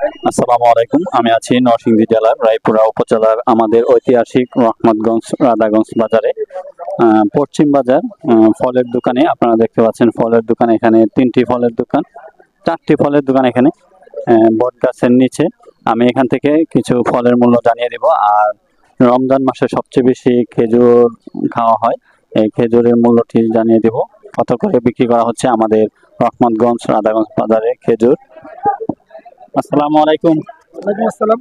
আসসালামু আলাইকুম। আমি আছি নরসিংদী জেলার রায়পুরা উপজেলার আমাদের ঐতিহাসিক রহমতগঞ্জ রাধাগঞ্জ বাজারে। পশ্চিম বাজার ফলের দোকানে আপনারা দেখতে পাচ্ছেন ফলের দোকান। এখানে 3টি ফলের দোকান, 4টি ফলের দোকান এখানে বট গাছের নিচে। আমি এখান থেকে কিছু ফলের মূল্য জানিয়ে দিব। আর রমজান মাসে সবচেয়ে বেশি খেজুর খাওয়া হয়, এই খেজুরের মূল্যটি জানিয়ে দিব। কত করে বিক্রি করা হচ্ছে আমাদের রহমতগঞ্জ রাধাগঞ্জ বাজারে খেজুর। আসসালামু আলাইকুম। ওয়ালাইকুম আসসালাম।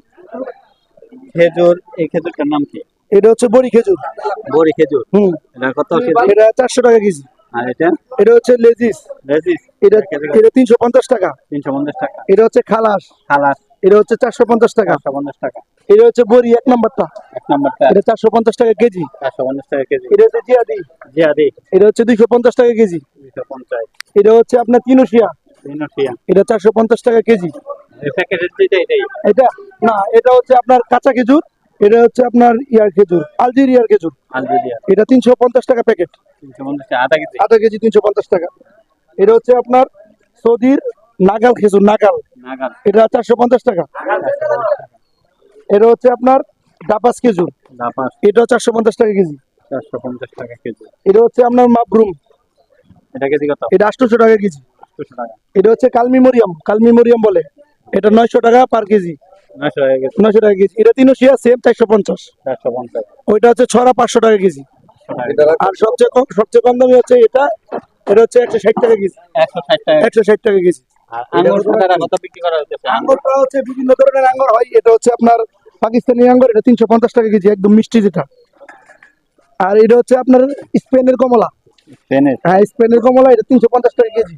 খেজুর, এই খেজুরটার নাম কি? এটা হচ্ছে বড়ি খেজুর। বড়ি খেজুর। এটা কত কেজি? এটা 400 টাকা কেজি। আর এটা? এটা হচ্ছে লেজিস। লেজিস। এটা 350 টাকা। 350 টাকা। এটা হচ্ছে খালাস। খালাস। এটা হচ্ছে 450 টাকা। 450 টাকা। এটা হচ্ছে বড়ি এক নাম্বারটা। এক নাম্বারটা। এটা 450 টাকা কেজি। 450 টাকা কেজি। এটা হচ্ছে জিয়াদি। জিয়াদি। এটা হচ্ছে 250 টাকা কেজি। 250। এটা হচ্ছে আপনার তিনুশিয়া। তিনুশিয়া। এটা 450 টাকা কেজি। এই প্যাকেটের যেটা এটাই? এটা না, এটা হচ্ছে আপনার কাঁচা খেজুর। এটা হচ্ছে আপনার ইয়ার খেজুর, আলজেরিয়ার খেজুর। আলজেরিয়া। এটা 350 টাকা প্যাকেট। 350 টাকা আধা কেজি। আধা কেজি 350 টাকা। এটা হচ্ছে আপনার সৌদির নাগাল খেজুর, নাগাল। নাগাল। এটা 450 টাকা। এটা হচ্ছে আপনার ডাপাস খেজুর। ডাপাস। এটা 450 টাকা কেজি। 450 টাকা কেজি। এটা হচ্ছে আপনার মাবরুম। এটা কেজি কত? এটা 800 টাকা কেজি। 800 টাকা। এটা হচ্ছে কালমি মরিয়াম, কালমি মরিয়াম বলে। এটা 900 টাকা পার কেজি। 900 টাকা কেজি। 900 টাকা কেজি। এটা তিনুশিয়া সেম 450। 450। ওইটা হচ্ছে ছড়া 500 টাকা কেজি। আর সবচেয়ে কম দামি হচ্ছে এটা। এটা হচ্ছে 160 টাকা কেজি। 160 টাকা। 160 টাকা কেজি। আর আঙ্গুর সাদাটা কত বিক্রি করা হচ্ছে? আঙ্গুরটা হচ্ছে বিভিন্ন ধরনের আঙ্গুর হয়। এটা হচ্ছে আপনার পাকিস্তানি আঙ্গুর। এটা 350 টাকা কেজি, একদম মিষ্টি যেটা। আর এটা হচ্ছে আপনার স্পেনের কমলা। স্পেনের? হ্যাঁ, স্পেনের কমলা। এটা 350 টাকা কেজি।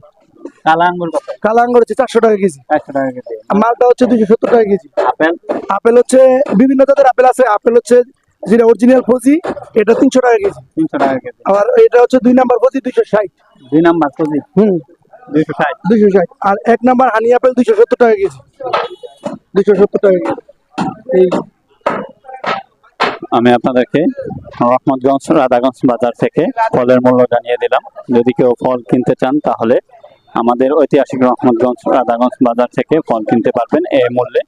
কালা আঙ্গুর কত? কালা আঙ্গুর হচ্ছে 400 টাকা কেজি। 400 টাকা কেজি। আর মালটা হচ্ছে 270 টাকা কেজি। আপেল? আপেল হচ্ছে বিভিন্ন জাতের আপেল আছে। আপেল হচ্ছে যেটা অরিজিনাল ফজি, এটা 300 টাকা কেজি। 300 টাকা কেজি। আর এটা হচ্ছে 2 নাম্বার ফজি 260। 2 number fuzzy 260। 260। আর 1 নাম্বার হানি আপেল 270 টাকা কেজি। 270 টাকা কেজি। এই আমি আপনাদেরকে রহমতগঞ্জ রাধাগঞ্জ বাজার থেকে ফলের মূল্য জানিয়ে দিলাম। যদি কেউ ফল কিনতে চান তাহলে আমাদের ঐতিহাসিক রহমতগঞ্জ রাধাগঞ্জ বাজার থেকে ফল কিনতে পারবেন এই মূল্যে।